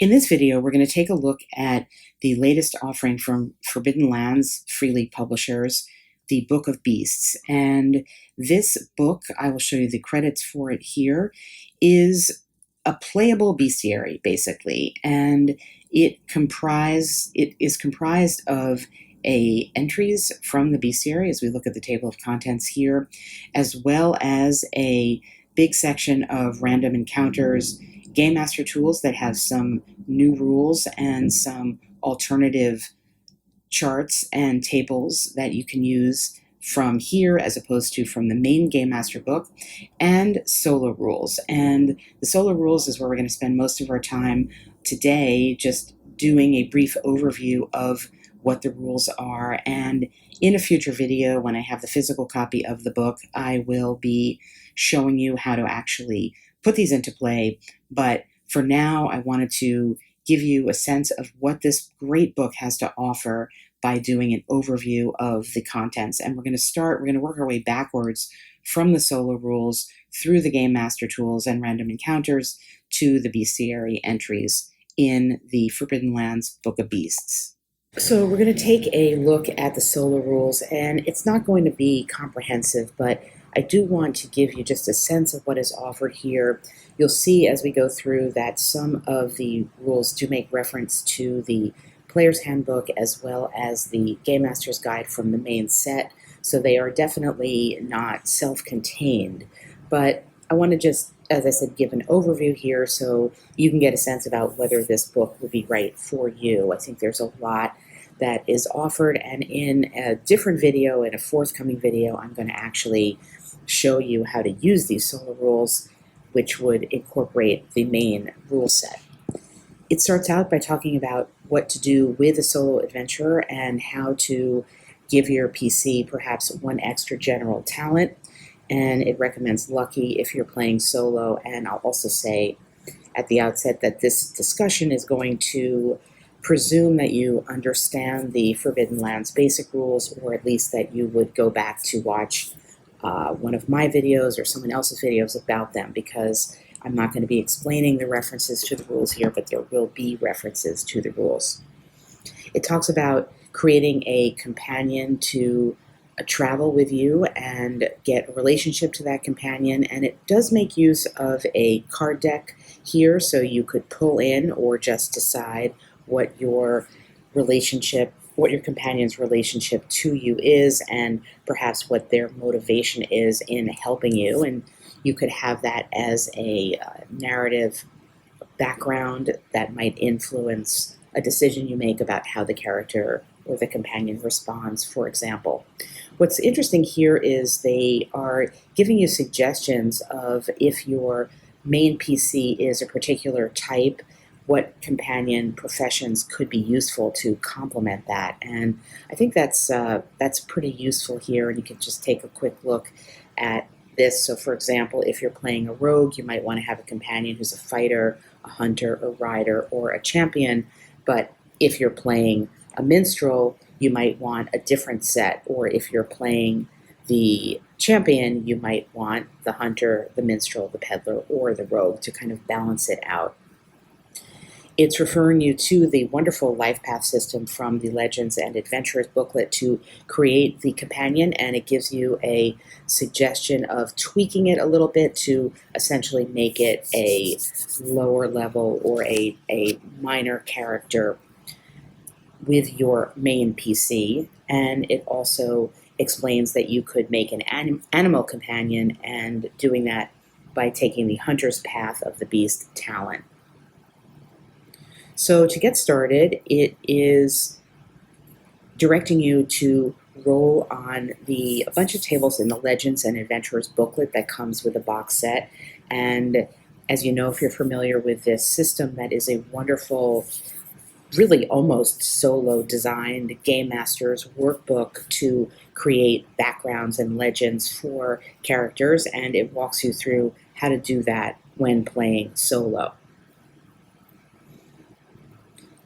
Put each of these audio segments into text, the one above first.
In this video, we're going to take a look at the latest offering from Forbidden Lands Free League Publishers, the Book of Beasts. And this book, I will show you the credits for it here, is a playable bestiary, basically. And it is comprised of entries from the bestiary, as we look at the table of contents here, as well as a big section of random encounters, Game Master tools that have some new rules and some alternative charts and tables that you can use from here as opposed to from the main Game Master book, and solo rules. And the solo rules is where we're going to spend most of our time today, just doing a brief overview of what the rules are. And in a future video, when I have the physical copy of the book, I will be showing you how to actually put these into play. But for now, I wanted to give you a sense of what this great book has to offer by doing an overview of the contents. And we're going to work our way backwards from the solo rules through the Game Master tools and random encounters to the bestiary entries in the Forbidden Lands Book of Beasts. So we're going to take a look at the solo rules, and it's not going to be comprehensive, but I do want to give you just a sense of what is offered here. You'll see as we go through that some of the rules do make reference to the Player's Handbook as well as the Game Master's Guide from the main set, so they are definitely not self-contained. But I want to just, as I said, give an overview here so you can get a sense about whether this book would be right for you. I think there's a lot that is offered, and in a different video, in a forthcoming video, I'm going to actually show you how to use these solo rules, which would incorporate the main rule set. It starts out by talking about what to do with a solo adventurer and how to give your PC perhaps one extra general talent, and it recommends lucky if you're playing solo. And I'll also say at the outset that this discussion is going to presume that you understand the Forbidden Lands basic rules, or at least that you would go back to watch one of my videos or someone else's videos about them, because I'm not going to be explaining the references to the rules here, but there will be references to the rules. It talks about creating a companion to travel with you and get a relationship to that companion, and it does make use of a card deck here, so you could pull in or just decide what your companion's relationship to you is, and perhaps what their motivation is in helping you. And you could have that as a narrative background that might influence a decision you make about how the character or the companion responds, for example. What's interesting here is they are giving you suggestions of, if your main PC is a particular type, what companion professions could be useful to complement that. And I think that's pretty useful here, and you can just take a quick look at this. So for example, if you're playing a rogue, you might want to have a companion who's a fighter, a hunter, a rider, or a champion. But if you're playing a minstrel, you might want a different set. Or if you're playing the champion, you might want the hunter, the minstrel, the peddler, or the rogue to kind of balance it out. It's referring you to the wonderful life path system from the Legends and Adventurers booklet to create the companion, and it gives you a suggestion of tweaking it a little bit to essentially make it a lower level or a minor character with your main PC. And it also explains that you could make an animal companion, and doing that by taking the hunter's path of the beast talent. So to get started, it is directing you to roll on a bunch of tables in the Legends and Adventurers booklet that comes with a box set. And as you know, if you're familiar with this system, that is a wonderful, really almost solo designed Game Master's workbook to create backgrounds and legends for characters, and it walks you through how to do that when playing solo.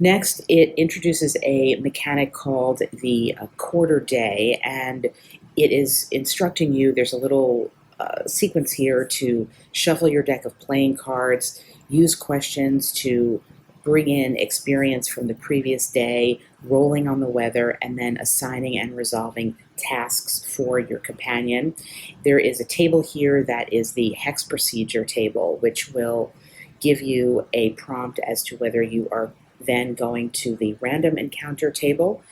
Next, it introduces a mechanic called the quarter day, and it is instructing you. There's a little sequence here to shuffle your deck of playing cards, use questions to bring in experience from the previous day, rolling on the weather, and then assigning and resolving tasks for your companion. There is a table here that is the hex procedure table, which will give you a prompt as to whether you are then going to the random encounter table.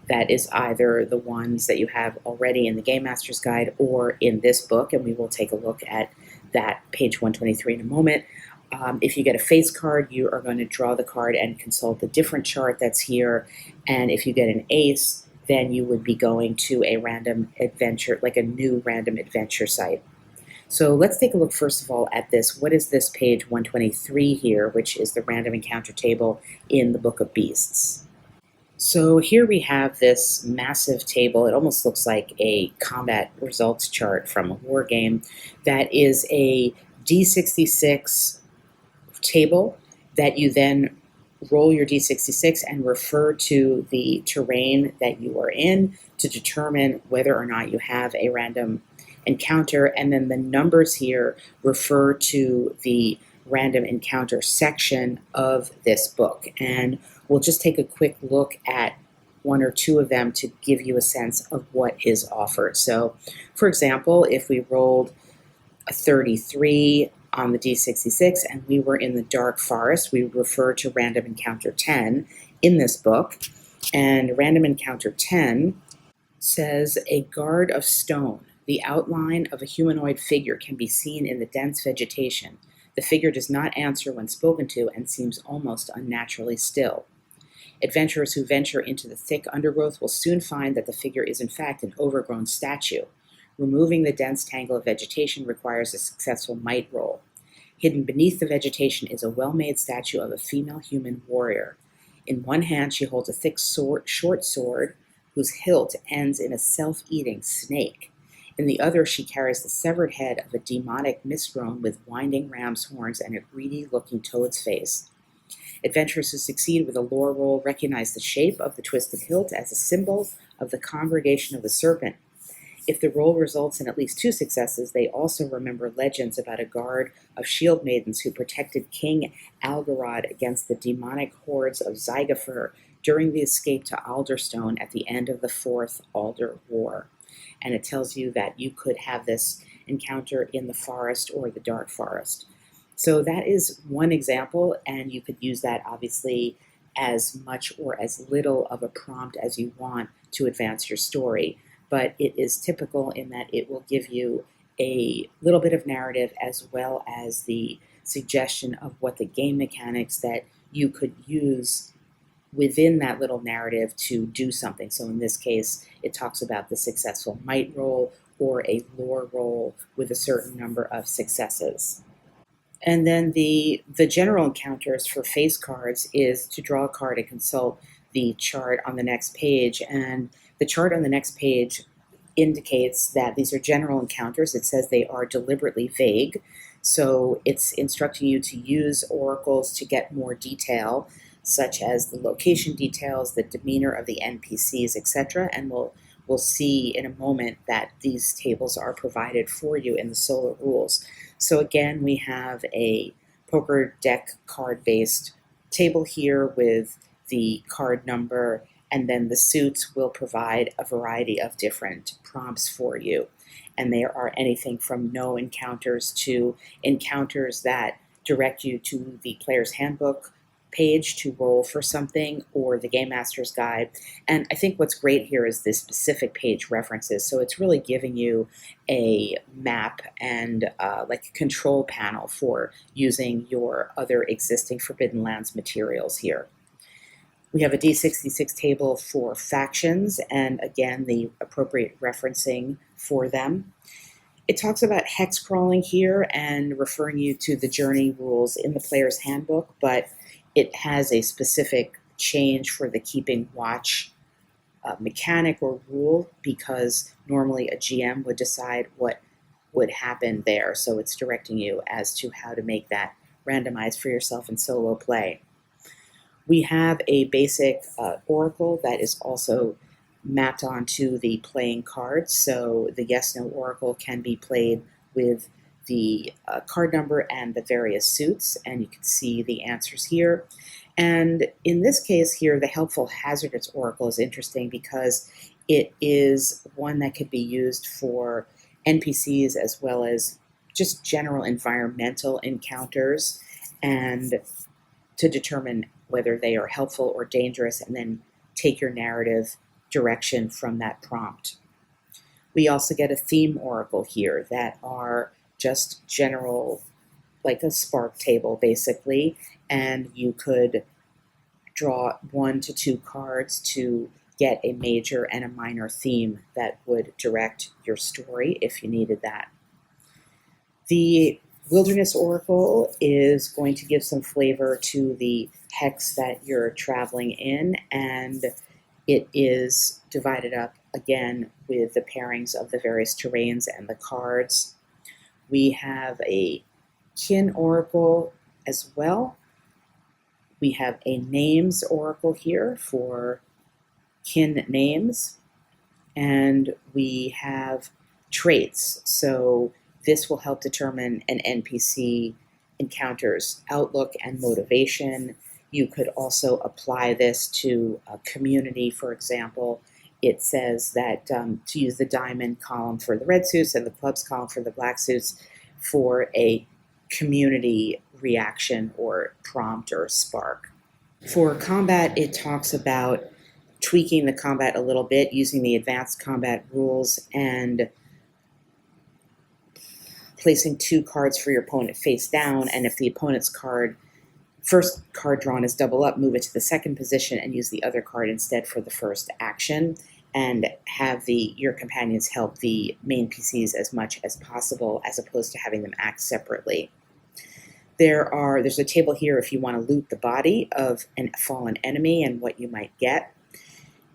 That is either the ones that you have already in the Game Master's Guide or in this book, and we will take a look at that page 123 in a moment. If you get a face card, you are going to draw the card and consult the different chart that's here. And if you get an ace, then you would be going to a random adventure, like a new random adventure site. So let's take a look first of all at this. What is this page 123 here, which is the random encounter table in the Book of Beasts? So here we have this massive table. It almost looks like a combat results chart from a war game. That is a D66 table that you then roll your D66 and refer to the terrain that you are in to determine whether or not you have a random encounter. And then the numbers here refer to the random encounter section of this book. And we'll just take a quick look at one or two of them to give you a sense of what is offered. So, for example, if we rolled a 33 on the D66 and we were in the dark forest, we refer to random encounter 10 in this book. And random encounter 10 says, a guard of stone. The outline of a humanoid figure can be seen in the dense vegetation. The figure does not answer when spoken to and seems almost unnaturally still. Adventurers who venture into the thick undergrowth will soon find that the figure is in fact an overgrown statue. Removing the dense tangle of vegetation requires a successful might roll. Hidden beneath the vegetation is a well-made statue of a female human warrior. In one hand she holds a thick short sword whose hilt ends in a self-eating snake. In the other she carries the severed head of a demonic mistgrown with winding ram's horns and a greedy-looking toad's face. Adventurers who succeed with a lore roll recognize the shape of the twisted hilt as a symbol of the congregation of the serpent. If the roll results in at least 2 successes, they also remember legends about a guard of shield maidens who protected King Algarod against the demonic hordes of Zygofer during the escape to Alderstone at the end of the Fourth Alder War. And it tells you that you could have this encounter in the forest or the dark forest. So that is one example, and you could use that obviously as much or as little of a prompt as you want to advance your story. But it is typical in that it will give you a little bit of narrative as well as the suggestion of what the game mechanics that you could use within that little narrative to do something. So in this case, it talks about the successful might roll or a lore roll with a certain number of successes. And then the general encounters for face cards is to draw a card and consult the chart on the next page. And the chart on the next page indicates that these are general encounters. It says they are deliberately vague. So it's instructing you to use oracles to get more detail, such as the location details, the demeanor of the NPCs, etc. And we'll see in a moment that these tables are provided for you in the solo rules. So again, we have a poker deck card-based table here with the card number, and then the suits will provide a variety of different prompts for you. And there are anything from no encounters to encounters that direct you to the player's handbook page to roll for something, or the Game Master's Guide. And I think what's great here is the specific page references. So it's really giving you a map and like a control panel for using your other existing Forbidden Lands materials here. We have a D66 table for factions, and again, the appropriate referencing for them. It talks about hex crawling here and referring you to the journey rules in the player's handbook, but it has a specific change for the keeping watch mechanic or rule, because normally a GM would decide what would happen there. So it's directing you as to how to make that randomized for yourself in solo play. We have a basic oracle that is also mapped onto the playing cards. So the yes-no oracle can be played with the card number and the various suits, and you can see the answers here. And in this case here, the Helpful Hazardous Oracle is interesting because it is one that could be used for NPCs as well as just general environmental encounters, and to determine whether they are helpful or dangerous, and then take your narrative direction from that prompt. We also get a theme oracle here that are just general, like a spark table basically, and you could draw 1 to 2 cards to get a major and a minor theme that would direct your story if you needed that. The Wilderness Oracle is going to give some flavor to the hex that you're traveling in, and it is divided up again with the pairings of the various terrains and the cards. We have a Kin Oracle as well. We have a Names Oracle here for kin names, and we have traits. So this will help determine an NPC encounter's outlook and motivation. You could also apply this to a community, for example. It says that to use the diamond column for the red suits and the clubs column for the black suits for a community reaction or prompt or spark. For combat, it talks about tweaking the combat a little bit using the advanced combat rules and placing 2 cards for your opponent face down, and if the opponent's first card drawn is double up, move it to the second position and use the other card instead for the first action, and have your companions help the main PCs as much as possible as opposed to having them act separately. There's a table here if you want to loot the body of a fallen enemy and what you might get,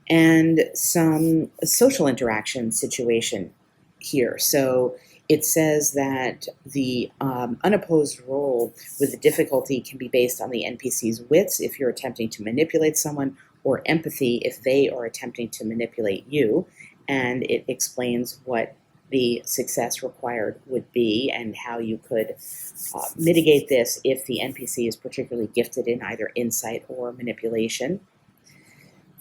and some social interaction situation here. So it says that the unopposed roll with the difficulty can be based on the NPC's wits if you're attempting to manipulate someone, or empathy if they are attempting to manipulate you. And it explains what the success required would be and how you could mitigate this if the NPC is particularly gifted in either insight or manipulation.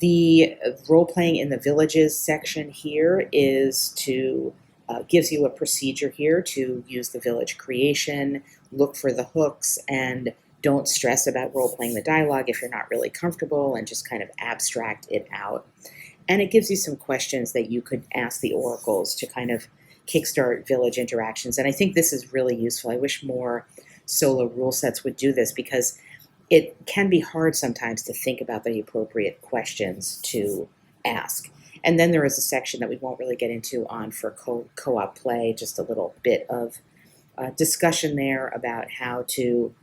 The role-playing in the villages section here gives you a procedure here to use the village creation, look for the hooks, and don't stress about role-playing the dialogue if you're not really comfortable, and just kind of abstract it out. And it gives you some questions that you could ask the oracles to kind of kickstart village interactions. And I think this is really useful. I wish more solo rule sets would do this, because it can be hard sometimes to think about the appropriate questions to ask. And then there is a section that we won't really get into on for co-op play, just a little bit of discussion there about how to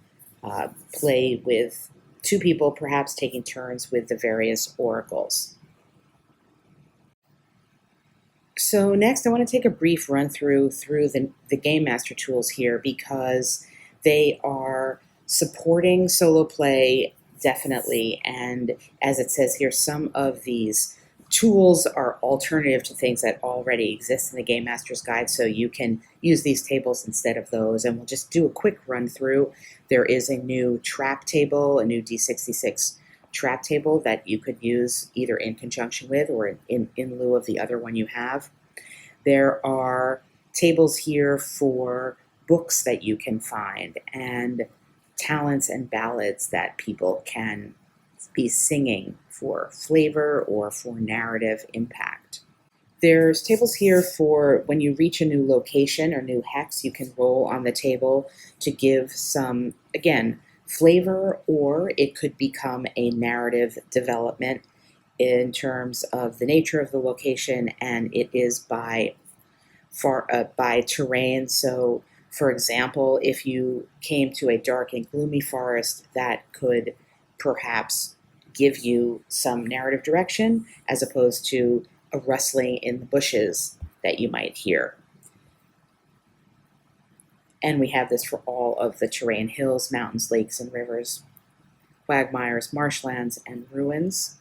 play with 2 people, perhaps taking turns with the various oracles. So next, I want to take a brief run through the Game Master tools here, because they are supporting solo play definitely, and as it says here, some of these tools are alternative to things that already exist in the Game Master's Guide, so you can use these tables instead of those. And we'll just do a quick run through. There is a new trap table, a new D66 trap table that you could use either in conjunction with or in lieu of the other one you have. There are tables here for books that you can find, and talents and ballads that people can be singing for flavor or for narrative impact. There's tables here for when you reach a new location or new hex, you can roll on the table to give some, again, flavor, or it could become a narrative development in terms of the nature of the location, and it is by terrain. So for example, if you came to a dark and gloomy forest, that could perhaps give you some narrative direction as opposed to a rustling in the bushes that you might hear. And we have this for all of the terrain: hills, mountains, lakes, and rivers, quagmires, marshlands, and ruins.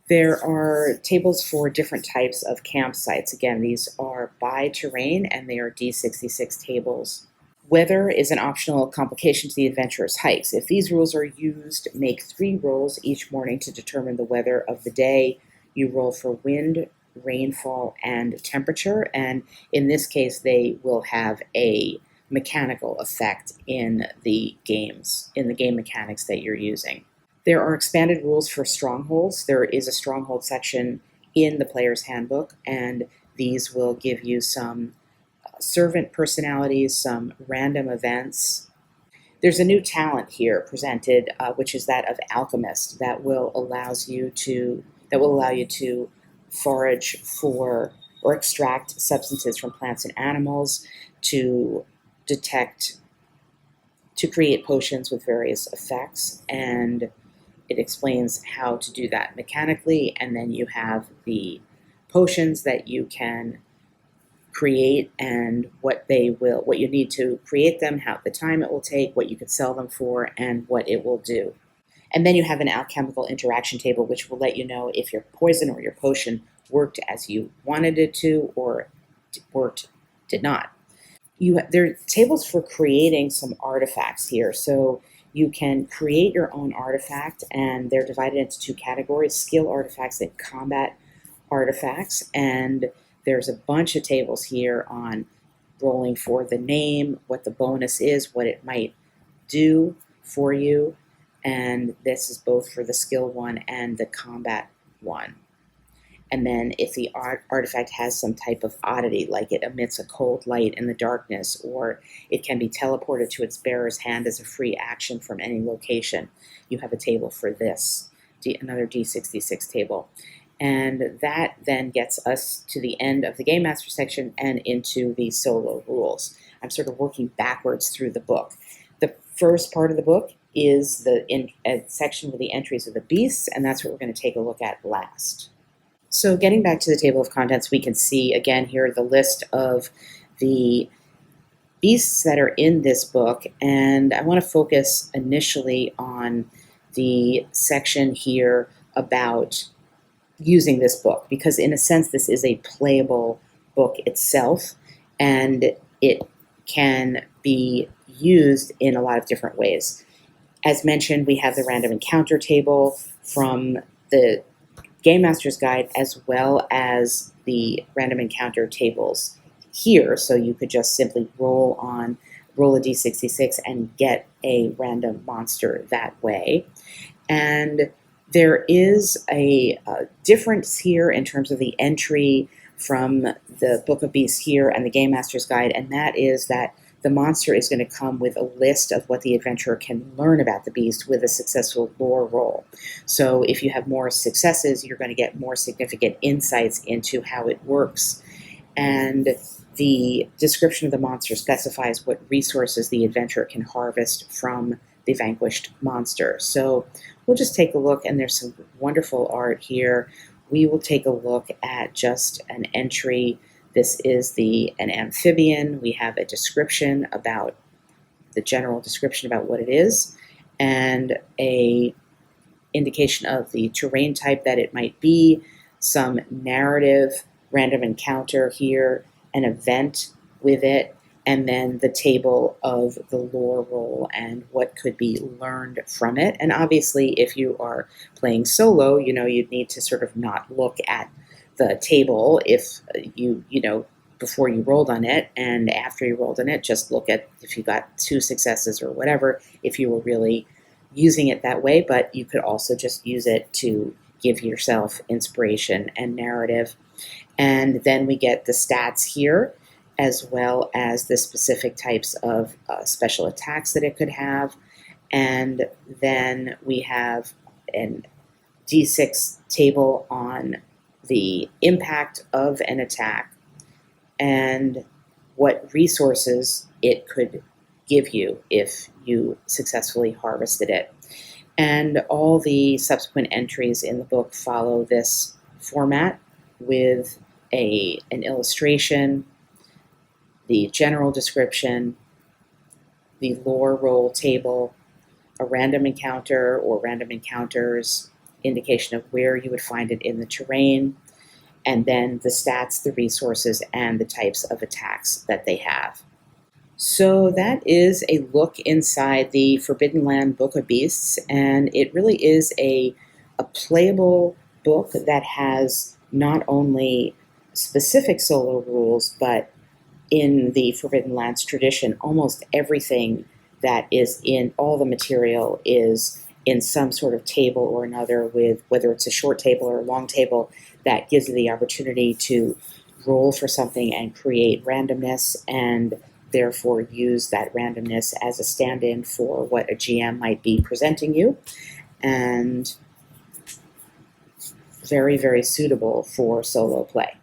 There are tables for different types of campsites. Again, these are by terrain and they are D66 tables. Weather is an optional complication to the adventurer's hikes. If these rules are used, make 3 rolls each morning to determine the weather of the day. You roll for wind, rainfall, and temperature, and in this case, they will have a mechanical effect in the games, in the game mechanics that you're using. There are expanded rules for strongholds. There is a stronghold section in the player's handbook, and these will give you some servant personalities, some random events. There's a new talent here presented, which is that of alchemist, that will allow you to forage for or extract substances from plants and animals, to detect, to create potions with various effects, and it explains how to do that mechanically. And then you have the potions that you can create and what you need to create them, how the time it will take, what you could sell them for, and what it will do. And then you have an alchemical interaction table, which will let you know if your poison or your potion worked as you wanted it to, or did not. There are tables for creating some artifacts here. So you can create your own artifact, and they're divided into 2 categories: skill artifacts and combat artifacts. And there's a bunch of tables here on rolling for the name, what the bonus is, what it might do for you. And this is both for the skill one and the combat one. And then if the artifact has some type of oddity, like it emits a cold light in the darkness, or it can be teleported to its bearer's hand as a free action from any location, you have a table for this, another D66 table. And that then gets us to the end of the Game Master section and into the solo rules. I'm sort of working backwards through the book. The first part of the book is the section with the entries of the beasts, and that's what we're going to take a look at last. So getting back to the table of contents, we can see again here the list of the beasts that are in this book, and I want to focus initially on the section here about using this book, because in a sense this is a playable book itself, and it can be used in a lot of different ways. As mentioned, we have the random encounter table from the Game Master's Guide, as well as the random encounter tables here, so you could just simply roll a D66 and get a random monster that way. And there is a difference here in terms of the entry from the Book of Beasts here and the Game Master's Guide, and that is that the monster is going to come with a list of what the adventurer can learn about the beast with a successful lore roll. So if you have more successes, you're going to get more significant insights into how it works. And the description of the monster specifies what resources the adventurer can harvest from the vanquished monster. So we'll just take a look, and there's some wonderful art here. We will take a look at just an entry. This is an amphibian. We have a description about the general description about what it is, and a indication of the terrain type that it might be, some narrative, random encounter here, an event with it, and then the table of the lore roll and what could be learned from it. And obviously, if you are playing solo, you'd need to sort of not look at the table if before you rolled on it, and after you rolled on it, just look at if you got 2 successes or whatever, if you were really using it that way. But you could also just use it to give yourself inspiration and narrative. And then we get the stats here, as well as the specific types of special attacks that it could have. And then we have a D6 table on the impact of an attack and what resources it could give you if you successfully harvested it. And all the subsequent entries in the book follow this format with an illustration, the general description, the lore roll table, a random encounter or random encounters, indication of where you would find it in the terrain, and then the stats, the resources, and the types of attacks that they have. So that is a look inside the Forbidden Land Book of Beasts, and it really is a playable book that has not only specific solo rules, but in the Forbidden Lands tradition, almost everything that is in all the material is in some sort of table or another, with whether it's a short table or a long table, that gives you the opportunity to roll for something and create randomness, and therefore use that randomness as a stand-in for what a GM might be presenting you, and very, very suitable for solo play.